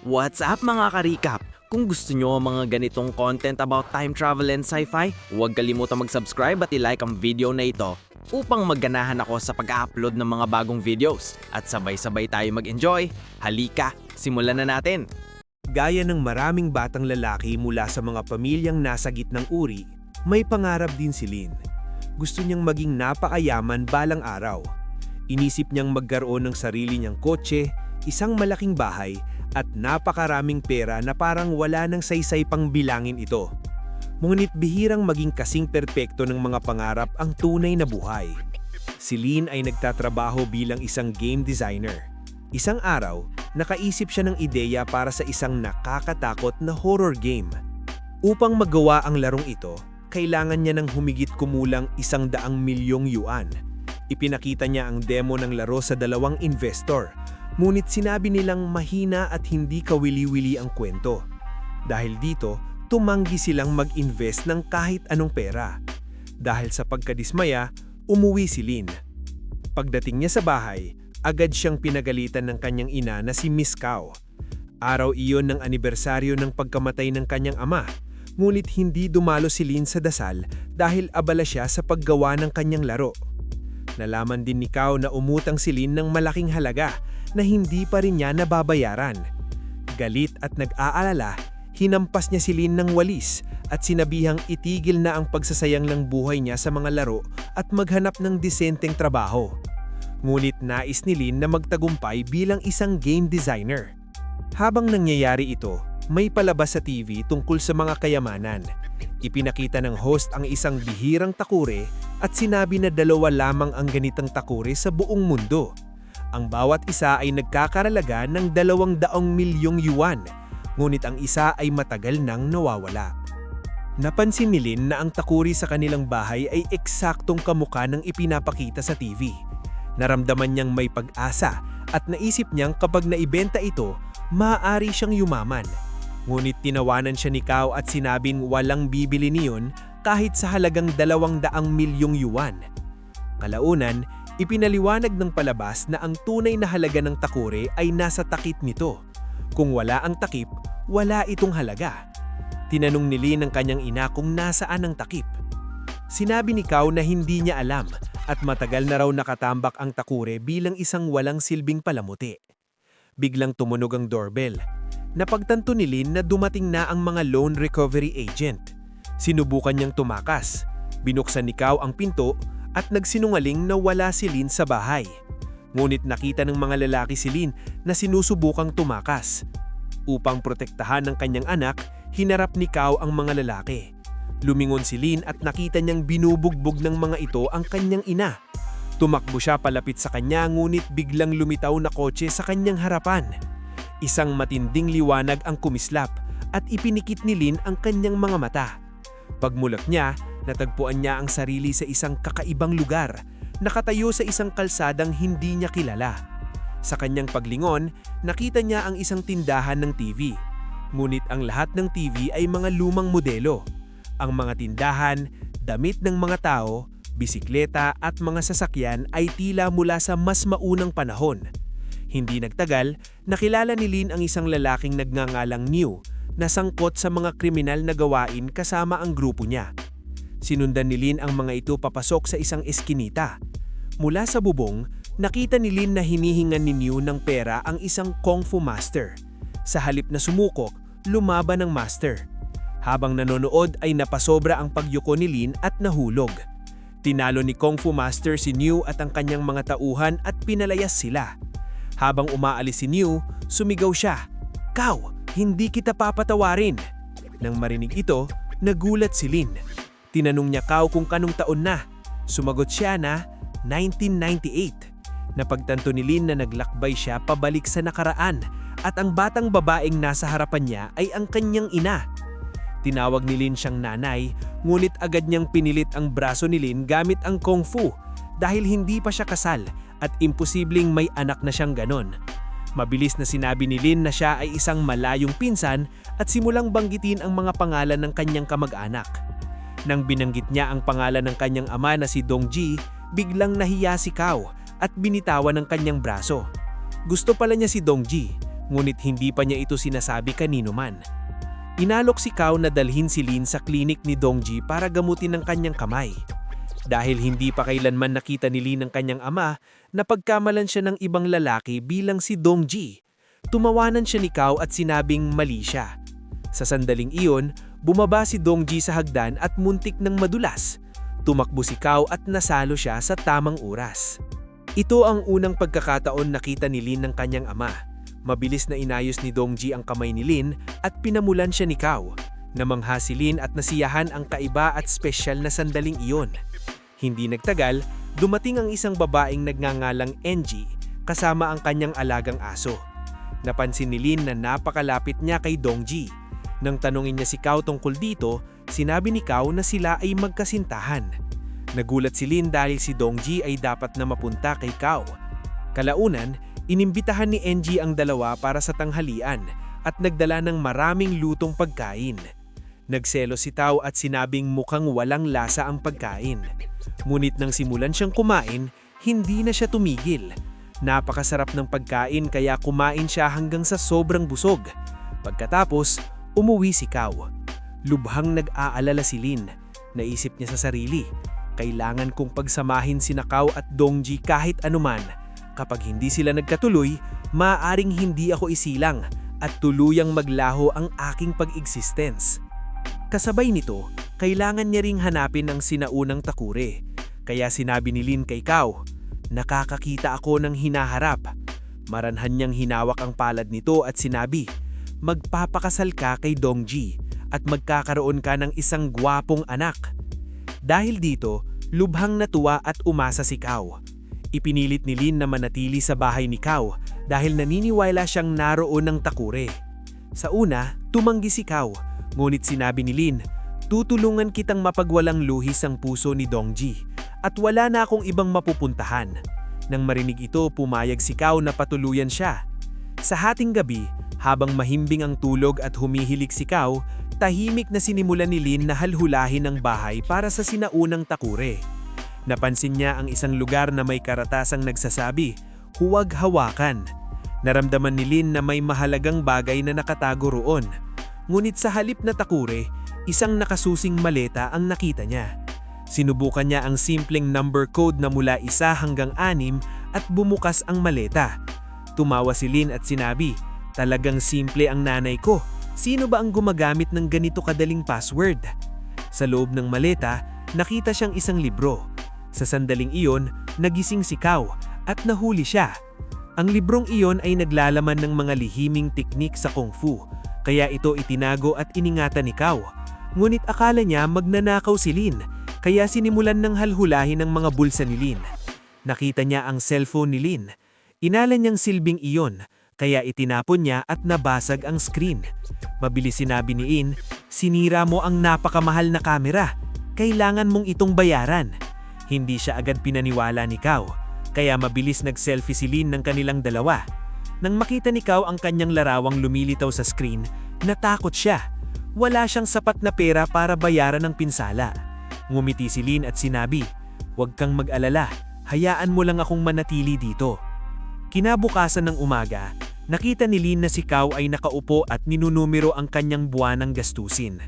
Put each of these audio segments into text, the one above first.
What's up mga ka-recap? Kung gusto nyo ang mga ganitong content about time travel and sci-fi, huwag kalimutang mag-subscribe at i-like ang video na ito upang magganahan ako sa pag-upload ng mga bagong videos at sabay-sabay tayo mag-enjoy. Halika, simulan na natin! Gaya ng maraming batang lalaki mula sa mga pamilyang nasa gitnang uri, may pangarap din si Lynn. Gusto niyang maging napakayaman balang araw. Inisip niyang magkaroon ng sarili niyang kotse, isang malaking bahay, at napakaraming pera na parang wala nang saysay pang bilangin ito. Ngunit bihirang maging kasing perpekto ng mga pangarap ang tunay na buhay. Si Lynn ay nagtatrabaho bilang isang game designer. Isang araw, nakaisip siya ng ideya para sa isang nakakatakot na horror game. Upang magawa ang larong ito, kailangan niya ng humigit kumulang 100 milyong yuan. Ipinakita niya ang demo ng laro sa 2 investor. Ngunit sinabi nilang mahina at hindi kawili-wili ang kwento. Dahil dito, tumanggi silang mag-invest ng kahit anong pera. Dahil sa pagkadismaya, umuwi si Lynn. Pagdating niya sa bahay, agad siyang pinagalitan ng kanyang ina na si Miss Cow. Araw iyon ng anibersaryo ng pagkamatay ng kanyang ama, ngunit hindi dumalo si Lynn sa dasal dahil abala siya sa paggawa ng kanyang laro. Nalaman din ni Cow na umutang si Lynn ng malaking halaga na hindi pa rin niya nababayaran. Galit at nag-aalala, hinampas niya si Lynn ng walis at sinabihang itigil na ang pagsasayang ng buhay niya sa mga laro at maghanap ng disenteng trabaho. Ngunit nais ni Lynn na magtagumpay bilang isang game designer. Habang nangyayari ito, may palabas sa TV tungkol sa mga kayamanan. Ipinakita ng host ang isang bihirang takure at sinabi na 2 lamang ang ganitang takure sa buong mundo. Ang bawat isa ay nagkakaralaga ng 200 milyong yuan, ngunit ang isa ay matagal nang nawawala. Napansin ni Lynn na ang takuri sa kanilang bahay ay eksaktong kamukha ng ipinapakita sa TV. Naramdaman niyang may pag-asa at naisip niyang kapag naibenta ito, maaari siyang yumaman. Ngunit tinawanan siya ni Cow at sinabing walang bibili niyon kahit sa halagang 200 milyong yuan. Kalaunan, ipinaliwanag ng palabas na ang tunay na halaga ng takure ay nasa takip nito. Kung wala ang takip, wala itong halaga. Tinanong ni Lynn ang kanyang ina kung nasaan ang takip. Sinabi ni Cow na hindi niya alam at matagal na raw nakatambak ang takure bilang isang walang silbing palamuti. Biglang tumunog ang doorbell. Napagtanto ni Lynn na dumating na ang mga loan recovery agent. Sinubukan niyang tumakas. Binuksan ni Cow ang pinto at nagsinungaling na wala si Lynn sa bahay. Ngunit nakita ng mga lalaki si Lynn na sinusubukang tumakas. Upang protektahan ng kanyang anak, hinarap ni Cow ang mga lalaki. Lumingon si Lynn at nakita niyang binubugbog ng mga ito ang kanyang ina. Tumakbo siya palapit sa kanya ngunit biglang lumitaw na kotse sa kanyang harapan. Isang matinding liwanag ang kumislap at ipinikit ni Lynn ang kanyang mga mata. Pagmulat niya, natagpuan niya ang sarili sa isang kakaibang lugar, nakatayo sa isang kalsadang hindi niya kilala. Sa kanyang paglingon, nakita niya ang isang tindahan ng TV. Ngunit ang lahat ng TV ay mga lumang modelo. Ang mga tindahan, damit ng mga tao, bisikleta at mga sasakyan ay tila mula sa mas maunang panahon. Hindi nagtagal, nakilala ni Lynn ang isang lalaking nagngangalang New na sangkot sa mga kriminal na gawain kasama ang grupo niya. Sinundan ni Lynn ang mga ito papasok sa isang eskinita. Mula sa bubong, nakita ni Lynn na hinihingan ni New ng pera ang isang kung fu master. Sa halip na sumukok, lumaban ang master. Habang nanonood ay napasobra ang pagyuko ni Lynn at nahulog. Tinalo ni kung fu master si New at ang kanyang mga tauhan at pinalayas sila. Habang umaalis si New, sumigaw siya, "Cow, hindi kita papatawarin!" Nang marinig ito, nagulat si Lynn. Tinanong niya Cow kung kanong taon na. Sumagot siya na 1998. Napagtanto ni Lynn na naglakbay siya pabalik sa nakaraan at ang batang babaeng nasa harapan niya ay ang kanyang ina. Tinawag ni Lynn siyang nanay, ngunit agad niyang pinilit ang braso ni Lynn gamit ang kung fu dahil hindi pa siya kasal at imposibleng may anak na siyang ganon. Mabilis na sinabi ni Lynn na siya ay isang malayong pinsan at simulang banggitin ang mga pangalan ng kanyang kamag-anak. Nang binanggit niya ang pangalan ng kanyang ama na si Dongji, biglang nahiya si Cow at binitawan ng kanyang braso. Gusto pala niya si Dongji, ngunit hindi pa niya ito sinasabi kanino man. Inalok si Kao na dalhin si Lin sa klinik ni Dongji para gamutin ang kanyang kamay. Dahil hindi pa kailanman nakita ni Lin ang kanyang ama, napagkamalan siya ng ibang lalaki bilang si Dongji. Tumawanan siya ni Kao at sinabing mali siya. Sa sandaling iyon, bumaba si Dongji sa hagdan at muntik ng madulas. Tumakbo si Kao at nasalo siya sa tamang oras. Ito ang unang pagkakataon nakita ni Lin ng kanyang ama. Mabilis na inayos ni Dongji ang kamay ni Lin at pinamulan siya ni Kao. Namangha si Lin at nasiyahan ang kaiba at espesyal na sandaling iyon. Hindi nagtagal, dumating ang isang babaeng nagngangalang Enji kasama ang kanyang alagang aso. Napansin ni Lin na napakalapit niya kay Dongji. Nang tanungin niya si Kao tungkol dito, sinabi ni Kao na sila ay magkasintahan. Nagulat si Lin dahil si Dongji ay dapat na mapunta kay Kao. Kalaunan, inimbitahan ni Enji ang dalawa para sa tanghalian at nagdala ng maraming lutong pagkain. Nagselo si Kao at sinabing mukhang walang lasa ang pagkain. Ngunit nang simulan siyang kumain, hindi na siya tumigil. Napakasarap ng pagkain kaya kumain siya hanggang sa sobrang busog. Pagkatapos, umuwi si Kao. Lubhang nag-aalala si Lin. Naisip niya sa sarili, kailangan kong pagsamahin sina Kao at Dongji kahit anuman. Kapag hindi sila nagkatuloy, maaaring hindi ako isilang at tuluyang maglaho ang aking pag-existence. Kasabay nito, kailangan niya ring hanapin ang sinaunang Takure. Kaya sinabi ni Lin kay Kao, nakakakita ako ng hinaharap. Maranhan niyang hinawak ang palad nito at sinabi, magpapakasal ka kay Dongji at magkakaroon ka ng isang gwapong anak. Dahil dito, lubhang natuwa at umasa si Kao. Ipinilit ni Lin na manatili sa bahay ni Kao dahil naniniwala siyang naroon ng Takure. Sa una, tumanggi si Kao, ngunit sinabi ni Lin, tutulungan kitang mapagwalang luhis ang puso ni Dongji at wala na akong ibang mapupuntahan. Nang marinig ito, pumayag si Kao na patuluyan siya. Sa hating gabi, habang mahimbing ang tulog at humihilik si Kao, tahimik na sinimulan ni Lin na halhulahin ang bahay para sa sinaunang Takure. Napansin niya ang isang lugar na may karatasang nagsasabi, huwag hawakan. Naramdaman ni Lin na may mahalagang bagay na nakatago roon. Ngunit sa halip na Takure, isang nakasusing maleta ang nakita niya. Sinubukan niya ang simpleng number code na mula 1 hanggang 6 at bumukas ang maleta. Tumawa si Lin at sinabi, talagang simple ang nanay ko. Sino ba ang gumagamit ng ganito kadaling password? Sa loob ng maleta, nakita siyang isang libro. Sa sandaling iyon, nagising si Kao at nahuli siya. Ang librong iyon ay naglalaman ng mga lihiming teknik sa Kung Fu, kaya ito itinago at iningatan ni Kao. Ngunit akala niya magnanakaw si Lin, kaya sinimulan ng halhulahin ang mga bulsa ni Lin. Nakita niya ang cellphone ni Lin. Inala niyang silbing iyon, kaya itinapon niya at nabasag ang screen. Mabilis sinabi ni Lin, sinira mo ang napakamahal na kamera. Kailangan mong itong bayaran. Hindi siya agad pinaniwala ni Kao, kaya mabilis nag-selfie si Lin ng kanilang dalawa. Nang makita ni Kao ang kanyang larawang lumilitaw sa screen, natakot siya. Wala siyang sapat na pera para bayaran ng pinsala. Ngumiti si Lin at sinabi, huwag kang mag-alala, hayaan mo lang akong manatili dito. Kinabukasan ng umaga, nakita ni Lin na si Kao ay nakaupo at ninunumero ang kanyang buwanang gastusin.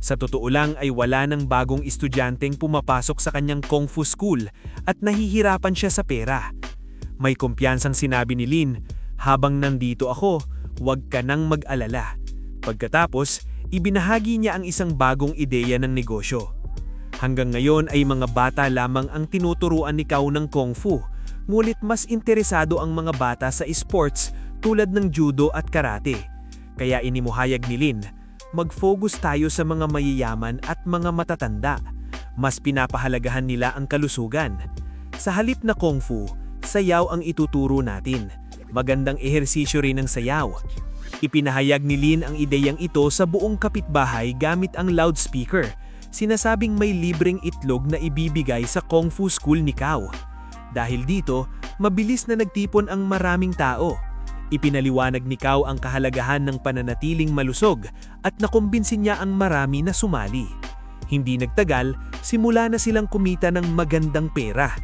Sa totoo lang ay wala nang bagong estudyanteng pumapasok sa kanyang Kung Fu school at nahihirapan siya sa pera. May kumpiyansang sinabi ni Lin, habang nandito ako, huwag ka nang mag-alala. Pagkatapos, ibinahagi niya ang isang bagong ideya ng negosyo. Hanggang ngayon ay mga bata lamang ang tinuturuan ni Kao ng Kung Fu, ngunit mas interesado ang mga bata sa sports tulad ng judo at karate. Kaya inimuhayag ni Lin, mag-focus tayo sa mga mayayaman at mga matatanda. Mas pinapahalagahan nila ang kalusugan. Sa halip na Kung Fu, sayaw ang ituturo natin. Magandang ehersisyo rin ang sayaw. Ipinahayag ni Lin ang ideyang ito sa buong kapitbahay gamit ang loudspeaker. Sinasabing may libreng itlog na ibibigay sa Kung Fu school ni Kao. Dahil dito, mabilis na nagtipon ang maraming tao. Ipinaliwanag ni Kao ang kahalagahan ng pananatiling malusog at nakumbinsin niya ang marami na sumali. Hindi nagtagal, simula na silang kumita ng magandang pera.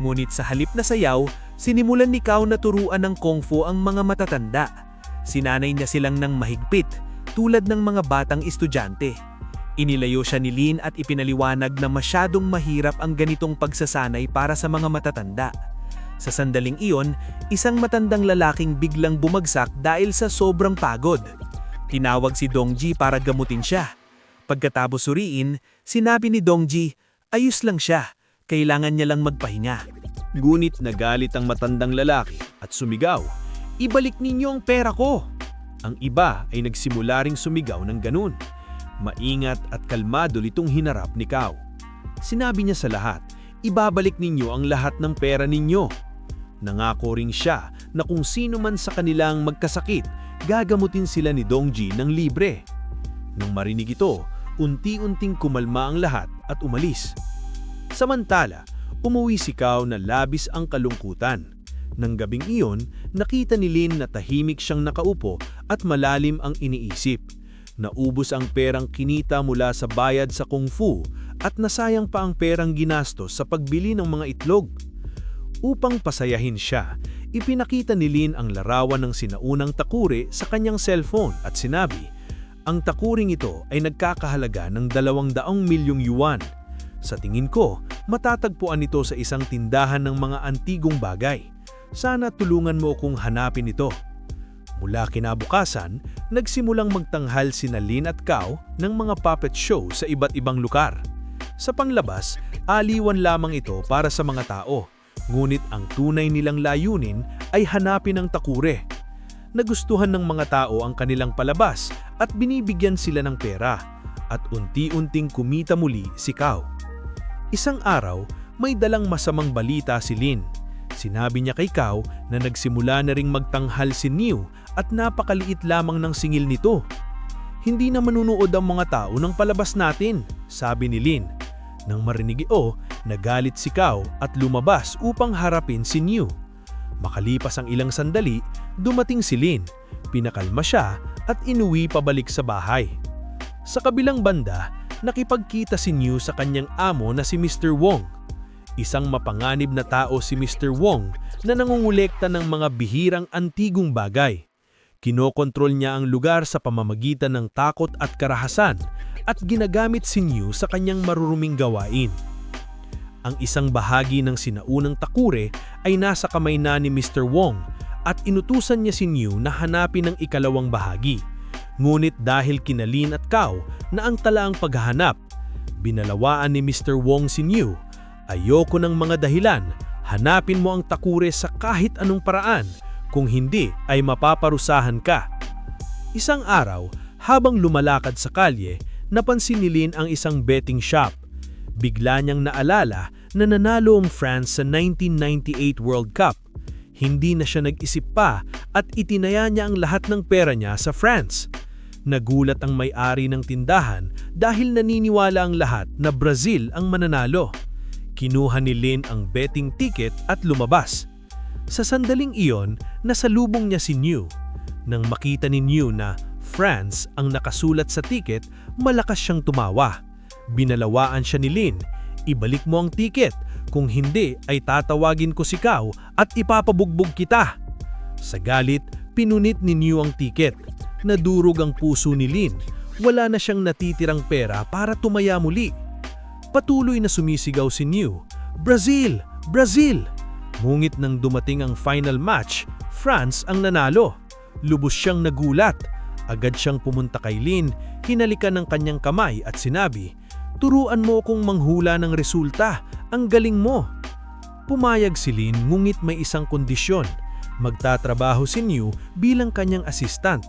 Ngunit sa halip na sayaw, sinimulan ni Kao na turuan ng Kung Fu ang mga matatanda. Sinanay niya silang ng mahigpit, tulad ng mga batang estudyante. Inilayo siya ni Lynn at ipinaliwanag na masyadong mahirap ang ganitong pagsasanay para sa mga matatanda. Sa sandaling iyon, isang matandang lalaking biglang bumagsak dahil sa sobrang pagod. Tinawag si Dongji para gamutin siya. Pagkatapos suriin, sinabi ni Dongji, ayos lang siya, kailangan niya lang magpahinga. Ngunit nagalit ang matandang lalaki at sumigaw, ibalik ninyo ang pera ko! Ang iba ay nagsimula ring sumigaw ng ganun. Maingat at kalmado nitong hinarap ni Kao. Sinabi niya sa lahat, ibabalik ninyo ang lahat ng pera ninyo. Nangako ring siya na kung sino man sa kanilang magkasakit, gagamutin sila ni Dongji ng libre. Nang marinig ito, unti-unting kumalma ang lahat at umalis. Samantala, umuwi si Kao na labis ang kalungkutan. Nang gabing iyon, nakita ni Lynn na tahimik siyang nakaupo at malalim ang iniisip. Naubos ang perang kinita mula sa bayad sa kung fu at nasayang pa ang perang ginastos sa pagbili ng mga itlog. Upang pasayahin siya, ipinakita ni Lynn ang larawan ng sinaunang takure sa kanyang cellphone at sinabi, ang takuring ito ay nagkakahalaga ng 200 milyong yuan. Sa tingin ko, matatagpuan ito sa isang tindahan ng mga antigong bagay. Sana tulungan mo akong hanapin ito. Mula kinabukasan, nagsimulang magtanghal sina Lynn at Kao ng mga puppet show sa iba't ibang lugar. Sa panglabas, aliwan lamang ito para sa mga tao, ngunit ang tunay nilang layunin ay hanapin ang takure. Nagustuhan ng mga tao ang kanilang palabas at binibigyan sila ng pera, at unti-unting kumita muli si Kao. Isang araw, may dalang masamang balita si Lynn. Sinabi niya kay Kao na nagsimula na ring magtanghal si Niu at napakaliit lamang ng singil nito. Hindi na manunood ang mga tao ng palabas natin, sabi ni Lynn. Nang marinig ito, nagalit si Kao at lumabas upang harapin si Niu. Makalipas ang ilang sandali, dumating si Lynn. Pinakalma siya at inuwi pabalik sa bahay. Sa kabilang banda, nakipagkita si Niu sa kanyang amo na si Mr. Wong. Isang mapanganib na tao si Mr. Wong na nangungulekta ng mga bihirang antigong bagay. Kinokontrol niya ang lugar sa pamamagitan ng takot at karahasan at ginagamit si Niu sa kanyang maruruming gawain. Ang isang bahagi ng sinaunang takure ay nasa kamay na ni Mr. Wong at inutusan niya si Niu na hanapin ang ikalawang bahagi. Ngunit dahil kina Lynn at Kao na ang talaang paghahanap, binalawaan ni Mr. Wong si Niu. Ayoko ng mga dahilan, hanapin mo ang takure sa kahit anong paraan, kung hindi ay mapaparusahan ka. Isang araw, habang lumalakad sa kalye, napansin ni Lynn ang isang betting shop. Bigla niyang naalala na nanalo ang France sa 1998 World Cup. Hindi na siya nag-isip pa at itinaya niya ang lahat ng pera niya sa France. Nagulat ang may-ari ng tindahan dahil naniniwala ang lahat na Brazil ang mananalo. Kinuha ni Lynn ang betting ticket at lumabas. Sa sandaling iyon, nasalubong niya si Niu. Nang makita ni Niu na France ang nakasulat sa ticket, malakas siyang tumawa. Binalawaan siya ni Lynn, ibalik mo ang ticket, kung hindi ay tatawagin ko si Kao at ipapabugbog kita. Sa galit, pinunit ni Niu ang ticket. Nadurog ang puso ni Lynn, wala na siyang natitirang pera para tumaya muli. Patuloy na sumisigaw si Niu, Brazil! Brazil! Ngunit nang dumating ang final match, France ang nanalo. Lubos siyang nagulat. Agad siyang pumunta kay Lynn, hinalikan ng kanyang kamay at sinabi, turuan mo akong manghula ng resulta, ang galing mo. Pumayag si Lynn ngunit may isang kondisyon, magtatrabaho si Niu bilang kanyang assistant.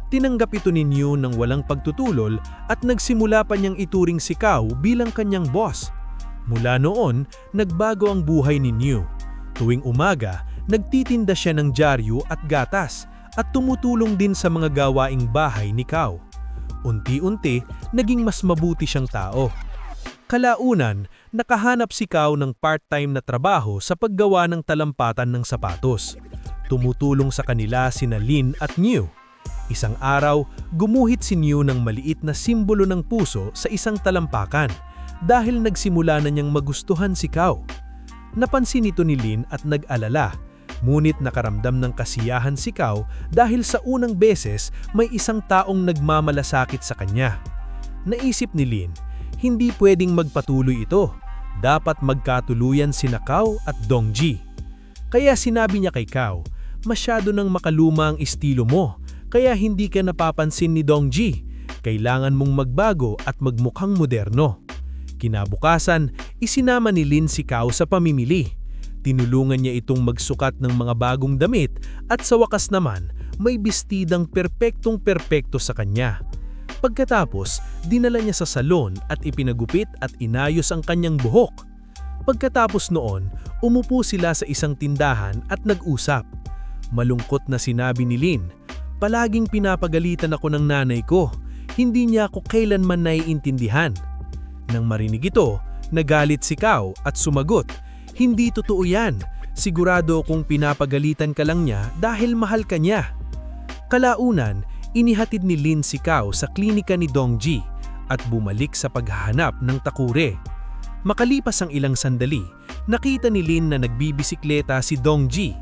Tinanggap ito ni Niu ng walang pagtutulol at nagsimula pa niyang ituring si Kao bilang kanyang boss. Mula noon, nagbago ang buhay ni Niu. Tuwing umaga, nagtitinda siya ng dyaryo at gatas at tumutulong din sa mga gawaing bahay ni Kao. Unti-unti, naging mas mabuti siyang tao. Kalaunan, nakahanap si Kao ng part-time na trabaho sa paggawa ng talampatan ng sapatos. Tumutulong sa kanila sina Lynn at Niu. Isang araw, gumuhit si Niu ng maliit na simbolo ng puso sa isang talampakan dahil nagsimula na niyang magustuhan si Kao. Napansin ito ni Lynn at nag-alala. Ngunit nakaramdam ng kasiyahan si Kao dahil sa unang beses may isang taong nagmamalasakit sa kanya. Naisip ni Lin, hindi pwedeng magpatuloy ito. Dapat magkatuluyan sina Kao at Dongji. Kaya sinabi niya kay Kao, masyado nang makaluma ang estilo mo, kaya hindi ka napapansin ni Dongji. Kailangan mong magbago at magmukhang moderno. Kinabukasan, isinama ni Lin si Kao sa pamimili. Tinulungan niya itong magsukat ng mga bagong damit at sa wakas naman, may bestidang perpektong-perpekto sa kanya. Pagkatapos, dinala niya sa salon at ipinagupit at inayos ang kanyang buhok. Pagkatapos noon, umupo sila sa isang tindahan at nag-usap. Malungkot na sinabi ni Lin, palaging pinapagalitan ako ng nanay ko. Hindi niya ako kailanman naiintindihan. Nang marinig ito, nagalit si Kao at sumagot, hindi totoo yan. Sigurado kung pinapagalitan ka lang niya dahil mahal ka niya. Kalaunan, inihatid ni Lin si Kao sa klinika ni Dongji at bumalik sa paghahanap ng takure. Makalipas ang ilang sandali, nakita ni Lin na nagbibisikleta si Dongji.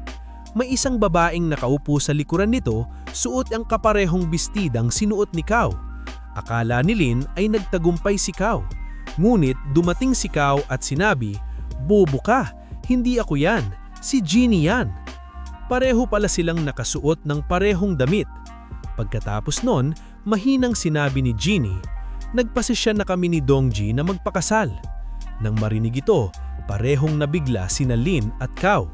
May isang babaeng nakaupo sa likuran nito, suot ang kaparehong bestidang sinuot ni Kao. Akala ni Lin ay nagtagumpay si Kao. Ngunit dumating si Kao at sinabi, bobo ka, hindi ako yan, si Jeannie yan. Pareho pala silang nakasuot ng parehong damit. Pagkatapos nun, mahinang sinabi ni Jeannie, nagpasisya na kami ni Dongji na magpakasal. Nang marinig ito, parehong nabigla sina Lin at Kao.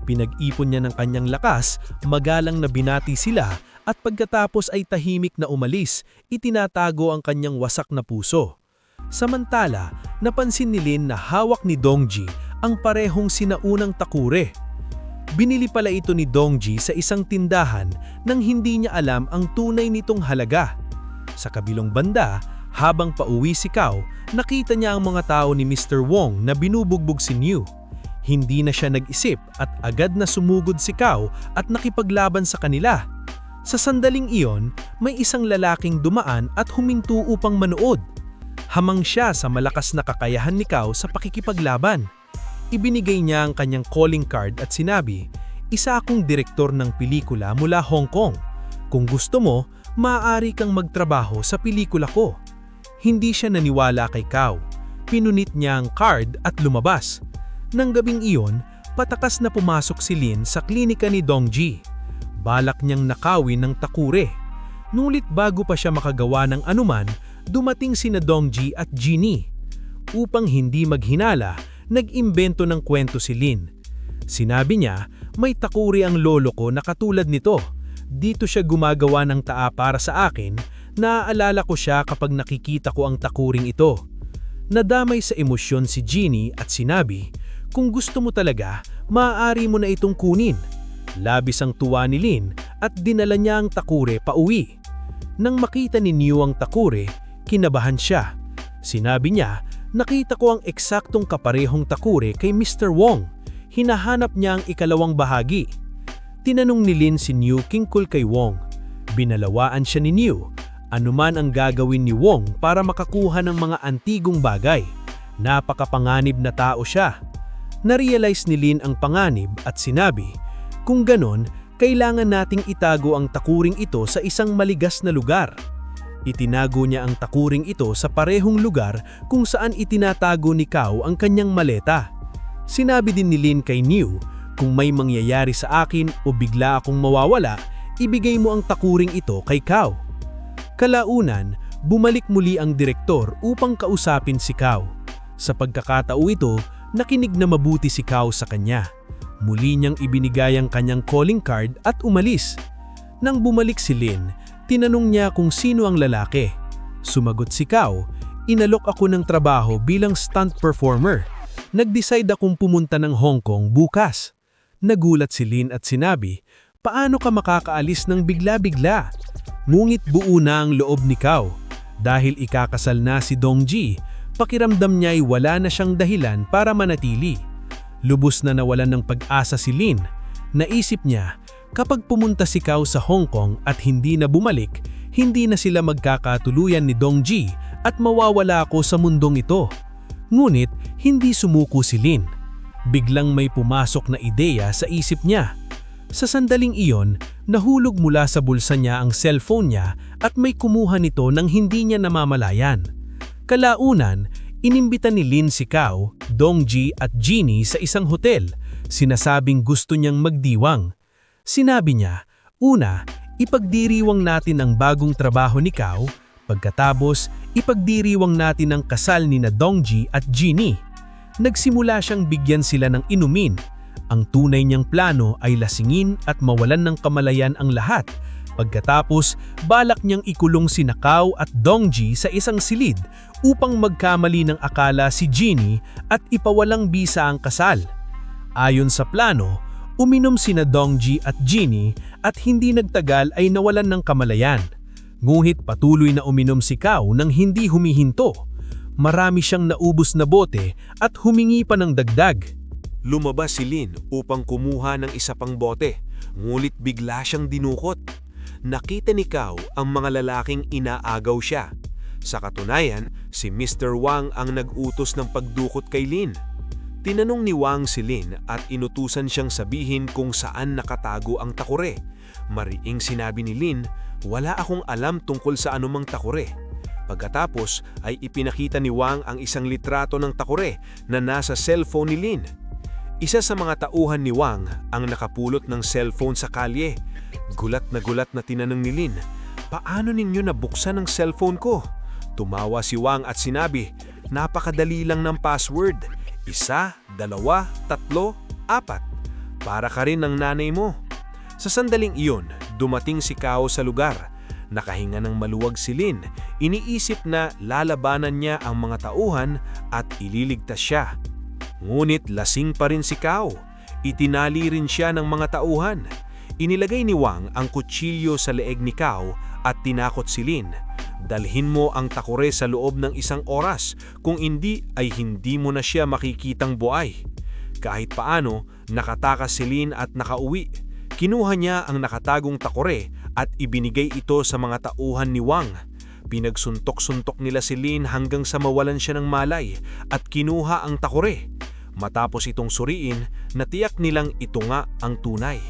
Pinag-ipon niya ng kanyang lakas, magalang na binati sila at pagkatapos ay tahimik na umalis, itinatago ang kanyang wasak na puso. Samantala, napansin ni Lin na hawak ni Dongji ang parehong sinaunang takure. Binili pala ito ni Dongji sa isang tindahan nang hindi niya alam ang tunay nitong halaga. Sa kabilang banda, habang pauwi si Kao, nakita niya ang mga tao ni Mr. Wong na binubugbog si Niu. Hindi na siya nag-isip at agad na sumugod si Kao at nakipaglaban sa kanila. Sa sandaling iyon, may isang lalaking dumaan at huminto upang manood. Hamang siya sa malakas na kakayahan ni Kao sa pakikipaglaban. Ibinigay niya ang kanyang calling card at sinabi, isa akong direktor ng pelikula mula Hong Kong. Kung gusto mo, maaari kang magtrabaho sa pelikula ko. Hindi siya naniwala kay Kao. Pinunit niya ang card at lumabas. Nang gabing iyon, patakas na pumasok si Lin sa klinika ni Dongji. Balak niyang nakawin ng takure. Nulit bago pa siya makagawa ng anuman, dumating sina Dongji at Jeannie. Upang hindi maghinala, nag-imbento ng kwento si Lin. Sinabi niya, may takuri ang lolo ko na katulad nito. Dito siya gumagawa ng taa para sa akin, naaalala ko siya kapag nakikita ko ang takuring ito. Nadamay sa emosyon si Jeannie at sinabi, kung gusto mo talaga, maaari mo na itong kunin. Labis ang tuwa ni Lin at dinala niya ang takure pauwi. Nang makita ni Niu ang takure, kinabahan siya. Sinabi niya, nakita ko ang eksaktong kaparehong takure kay Mr. Wong. Hinahanap niya ang ikalawang bahagi. Tinanong ni Lin si Niu tungkol kay Wong. Binalawaan siya ni Niu. Anuman ang gagawin ni Wong para makakuha ng mga antigong bagay. Napakapanganib na tao siya. Narealize ni Lin ang panganib at sinabi, kung ganon, kailangan nating itago ang takuring ito sa isang maligas na lugar. Itinago niya ang takuring ito sa parehong lugar kung saan itinatago ni Kao ang kanyang maleta. Sinabi din ni Lin kay Niu, kung may mangyayari sa akin o bigla akong mawawala, ibigay mo ang takuring ito kay Kao. Kalaunan, bumalik muli ang direktor upang kausapin si Kao. Sa pagkakataon ito, nakinig na mabuti si Kao sa kanya. Muli niyang ibinigay ang kanyang calling card at umalis. Nang bumalik si Lin, tinanong niya kung sino ang lalaki. Sumagot si Kao, inalok ako ng trabaho bilang stunt performer. Nag-decide akong pumunta ng Hong Kong bukas. Nagulat si Lin at sinabi, paano ka makakaalis ng bigla-bigla? Ngunit buo na ang loob ni Kao. Dahil ikakasal na si Dongji, pakiramdam niya ay wala na siyang dahilan para manatili. Lubos na nawalan ng pag-asa si Lin. Naisip niya, kapag pumunta si Kao sa Hong Kong at hindi na bumalik, hindi na sila magkakatuluyan ni Dongji at mawawala ako sa mundong ito. Ngunit hindi sumuko si Lin. biglang may pumasok na ideya sa isip niya. Sa sandaling iyon, nahulog mula sa bulsa niya ang cellphone niya at may kumuha nito nang hindi niya namamalayan. Kalaunan, inimbita ni Lin si Kao, Dongji at Jeannie sa isang hotel. Sinasabing gusto niyang magdiwang. Sinabi niya, una, ipagdiriwang natin ang bagong trabaho ni Kao, pagkatapos ipagdiriwang natin ang kasal ni na Dongji at Jeannie. Nagsimula siyang bigyan sila ng inumin. Ang tunay niyang plano ay lasingin at mawalan ng kamalayan ang lahat. Pagkatapos, balak niyang ikulong si Kao at Dongji sa isang silid upang magkamali ng akala si Jeannie at ipawalang bisa ang kasal. Ayon sa plano, uminom sina Dongji at Jeannie at hindi nagtagal ay nawalan ng kamalayan. Nguhit patuloy na uminom si Kao nang hindi humihinto. Marami siyang naubos na bote at humingi pa ng dagdag. Lumabas si Lin upang kumuha ng isa pang bote, ngulit bigla siyang dinukot. Nakita ni Kao ang mga lalaking inaagaw siya. Sa katunayan, si Mr. Wang ang nag-utos ng pagdukot kay Lin. Tinanong ni Wang si Lin at inutusan siyang sabihin kung saan nakatago ang takore. Mariing sinabi ni Lin, wala akong alam tungkol sa anumang takore. Pagkatapos ay ipinakita ni Wang ang isang litrato ng takore na nasa cellphone ni Lin. Isa sa mga tauhan ni Wang ang nakapulot ng cellphone sa kalye. Gulat na tinanong ni Lin, paano ninyo nabuksan ang cellphone ko? Tumawa si Wang at sinabi, napakadali lang ng password. 1, 2, 3, 4. Para ka rin ng nanay mo. Sa sandaling iyon, dumating si Kao sa lugar. Nakahinga ng maluwag si Lin. Iniisip na lalabanan niya ang mga tauhan at ililigtas siya. Ngunit lasing pa rin si Kao. Itinali rin siya ng mga tauhan. Inilagay ni Wang ang kutsilyo sa leeg ni Kao at tinakot si Lin. Dalhin mo ang takore sa loob ng 1 oras, kung hindi ay hindi mo na siya makikitang buhay. Kahit paano, nakatakas si Lin at nakauwi. Kinuha niya ang nakatagong takore at ibinigay ito sa mga tauhan ni Wang. Pinagsuntok-suntok nila si Lin hanggang sa mawalan siya ng malay at kinuha ang takore. Matapos itong suriin, natiyak nilang ito nga ang tunay.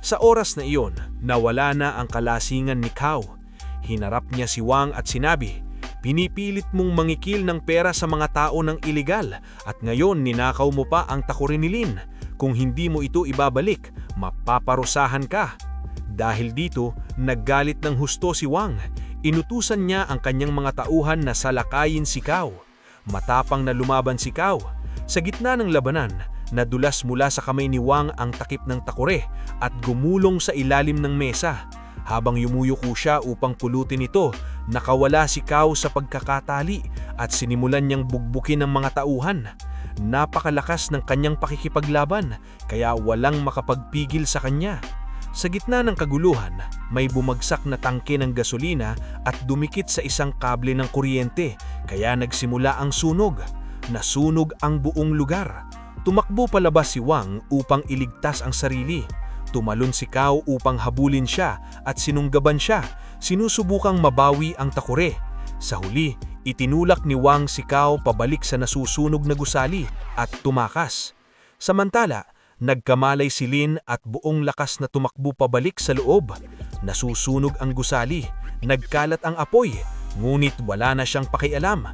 Sa oras na iyon, nawala na ang kalasingan ni Kao. Hinarap niya si Wang at sinabi, pinipilit mong mangikil ng pera sa mga tao ng iligal at ngayon ninakaw mo pa ang takore ni Lin. Kung hindi mo ito ibabalik, mapaparusahan ka. Dahil dito, naggalit ng husto si Wang. Inutusan niya ang kanyang mga tauhan na salakayin si Kao. Matapang na lumaban si Kao. Sa gitna ng labanan, nadulas mula sa kamay ni Wang ang takip ng takore at gumulong sa ilalim ng mesa. Habang yumuyuko siya upang pulutin ito, nakawala si Kao sa pagkakatali at sinimulan niyang bugbukin ng mga tauhan. Napakalakas ng kanyang pakikipaglaban kaya walang makapagpigil sa kanya. Sa gitna ng kaguluhan, may bumagsak na tangke ng gasolina at dumikit sa isang kable ng kuryente kaya nagsimula ang sunog. Nasunog ang buong lugar. Tumakbo palabas si Wang upang iligtas ang sarili. Tumalon si Kao upang habulin siya at sinunggaban siya. Sinusubukang mabawi ang takore. Sa huli, itinulak ni Wang si Kao pabalik sa nasusunog na gusali at tumakas. Samantala, nagkamalay si Lin at buong lakas na tumakbo pabalik sa loob. Nasusunog ang gusali. Nagkalat ang apoy, ngunit wala na siyang pakialam.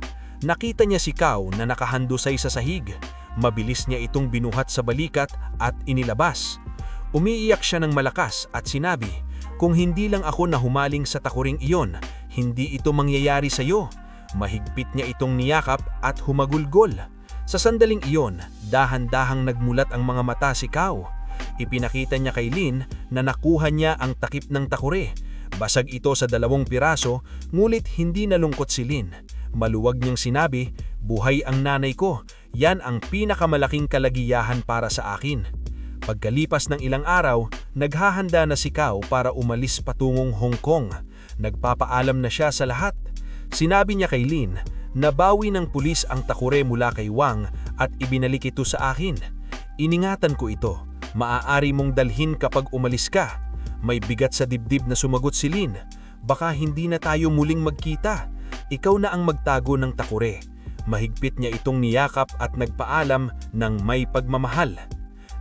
Nakita niya si Kao na nakahandusay sa sahig. Mabilis niya itong binuhat sa balikat at inilabas. Umiiyak siya ng malakas at sinabi, kung hindi lang ako na humaling sa takuring iyon, hindi ito mangyayari sa iyo. Mahigpit niya itong niyakap at humagulgol. Sa sandaling iyon, dahan-dahang nagmulat ang mga mata si Kao. Ipinakita niya kay Lin na nakuha niya ang takip ng takore. Basag ito sa 2 piraso, ngulit hindi nalungkot si Lin. Maluwag niyang sinabi, buhay ang nanay ko, yan ang pinakamalaking kalagiyahan para sa akin. Pagkalipas ng ilang araw, naghahanda na si Kao para umalis patungong Hong Kong. Nagpapaalam na siya sa lahat. Sinabi niya kay Lin, nabawi ng pulis ang takore mula kay Wang at ibinalik ito sa akin. Iningatan ko ito, maaari mong dalhin kapag umalis ka. May bigat sa dibdib na sumagot si Lin, baka hindi na tayo muling magkita. Ikaw na ang magtago ng takore. Mahigpit niya itong niyakap at nagpaalam ng may pagmamahal.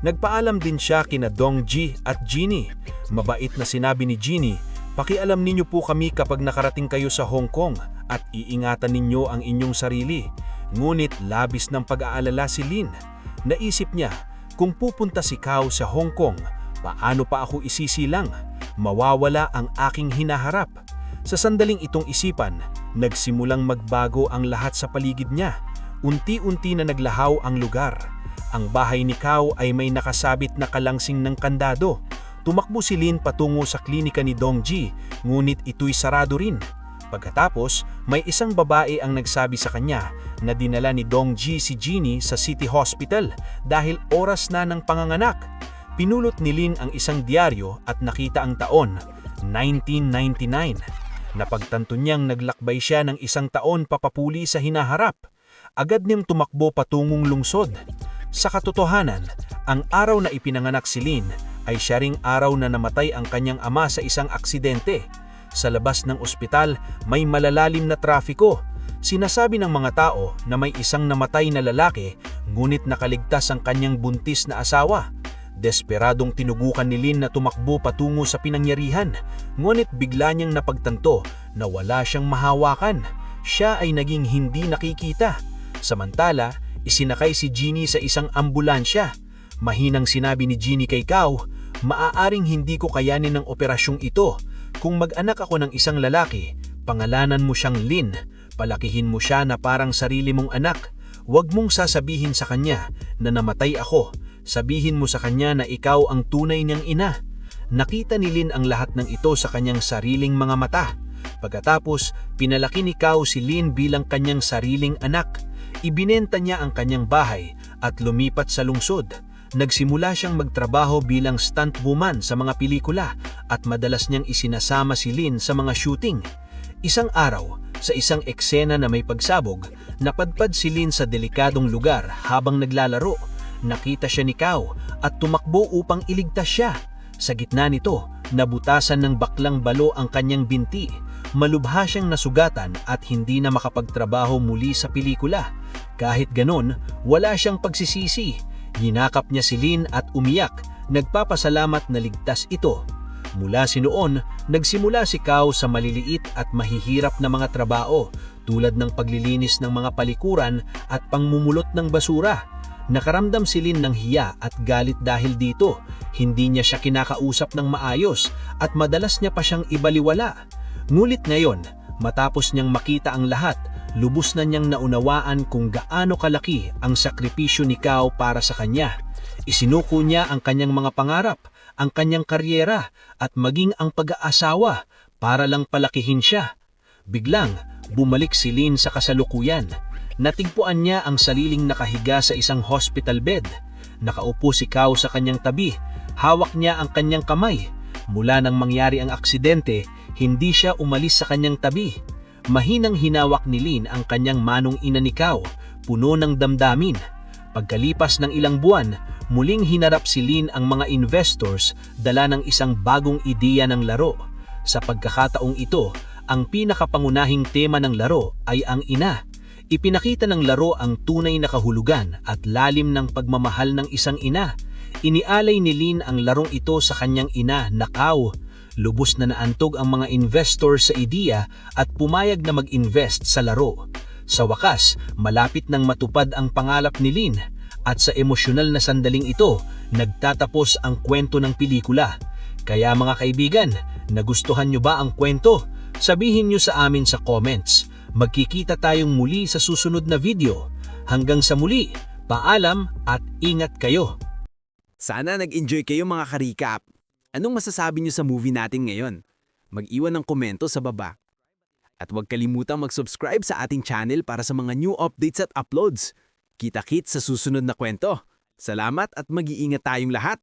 Nagpaalam din siya kina Dongji at Jeannie. Mabait na sinabi ni Jeannie, "Pakialam ninyo po kami kapag nakarating kayo sa Hong Kong at iingatan ninyo ang inyong sarili." Ngunit labis ng pag-aalala si Lin. Naisip niya, kung pupunta si Kao sa Hong Kong, paano pa ako isisilang? Mawawala ang aking hinaharap. Sa sandaling itong isipan, nagsimulang magbago ang lahat sa paligid niya. Unti-unti na naglahaw ang lugar. Ang bahay ni Kao ay may nakasabit na kalangsing ng kandado. Tumakbo si Lin patungo sa klinika ni Dongji, ngunit ito'y sarado rin. Pagkatapos, may isang babae ang nagsabi sa kanya na dinala ni Dongji si Jeannie sa City Hospital dahil oras na ng panganganak. Pinulot ni Lin ang isang diaryo at nakita ang taon, 1999. Napagtanto niyang naglakbay siya ng isang taon papapuli sa hinaharap. Agad niyang tumakbo patungong lungsod. Sa katotohanan, ang araw na ipinanganak si Lin ay siya ring araw na namatay ang kanyang ama sa isang aksidente. Sa labas ng ospital, may malalalim na trafiko. Sinasabi ng mga tao na may isang namatay na lalaki, ngunit nakaligtas ang kanyang buntis na asawa. Desperadong tinugukan ni Lin na tumakbo patungo sa pinangyarihan, ngunit bigla niyang napagtanto na wala siyang mahawakan. Siya ay naging hindi nakikita. Samantala, isinakay si Jeannie sa isang ambulansya. Mahinang sinabi ni Jeannie kay Kao, "Maaaring hindi ko kayanin ang operasyong ito. Kung mag-anak ako ng isang lalaki, pangalanan mo siyang Lin. Palakihin mo siya na parang sarili mong anak. Huwag mong sasabihin sa kanya na namatay ako. Sabihin mo sa kanya na ikaw ang tunay niyang ina." Nakita ni Lin ang lahat ng ito sa kanyang sariling mga mata. Pagkatapos, pinalaki ni Kao si Lin bilang kanyang sariling anak. Ibinenta niya ang kanyang bahay at lumipat sa lungsod. Nagsimula siyang magtrabaho bilang stuntwoman sa mga pelikula at madalas niyang isinasama si Lin sa mga shooting. Isang araw, sa isang eksena na may pagsabog, napadpad si Lin sa delikadong lugar habang naglalaro. Nakita siya ni Kao at tumakbo upang iligtas siya. Sa gitna nito, nabutasan ng baklang balo ang kanyang binti. Malubha siyang nasugatan at hindi na makapagtrabaho muli sa pelikula. Kahit ganon, wala siyang pagsisisi. Ginakap niya si Lin at umiyak, nagpapasalamat na ligtas ito. Mula noon, nagsimula si Kao sa maliliit at mahihirap na mga trabaho tulad ng paglilinis ng mga palikuran at pangmumulot ng basura. Nakaramdam si Lin ng hiya at galit dahil dito. Hindi niya siya kinakausap ng maayos at madalas niya pa siyang ibaliwala. Ngunit ngayon, matapos niyang makita ang lahat, lubos na niyang naunawaan kung gaano kalaki ang sakripisyo ni Kao para sa kanya. Isinuko niya ang kanyang mga pangarap, ang kanyang karyera at maging ang pag-aasawa para lang palakihin siya. Biglang, bumalik si Lin sa kasalukuyan. Natigpuan niya ang sariling nakahiga sa isang hospital bed. Nakaupo si Kao sa kanyang tabi. Hawak niya ang kanyang kamay. Mula nang mangyari ang aksidente, hindi siya umalis sa kanyang tabi. Mahinang hinawak ni Lin ang kanyang manong ina ni Kao, puno ng damdamin. Pagkalipas ng ilang buwan, muling hinarap si Lin ang mga investors dala ng isang bagong ideya ng laro. Sa pagkakataong ito, ang pinakapangunahing tema ng laro ay ang ina. Ipinakita ng laro ang tunay na kahulugan at lalim ng pagmamahal ng isang ina. Inialay ni Lin ang larong ito sa kanyang ina na Kao. Lubos na naantog ang mga investors sa ideya at pumayag na mag-invest sa laro. Sa wakas, malapit nang matupad ang pangalap ni Lin at sa emosyonal na sandaling ito, nagtatapos ang kwento ng pelikula. Kaya mga kaibigan, nagustuhan nyo ba ang kwento? Sabihin nyo sa amin sa comments. Magkikita tayong muli sa susunod na video. Hanggang sa muli, paalam at ingat kayo. Sana nag-enjoy kayo mga ka-recap. Anong masasabi niyo sa movie natin ngayon? Mag-iwan ng komento sa baba. At huwag kalimutang mag-subscribe sa ating channel para sa mga new updates at uploads. Kita-kits sa susunod na kwento. Salamat at mag-iingat tayong lahat!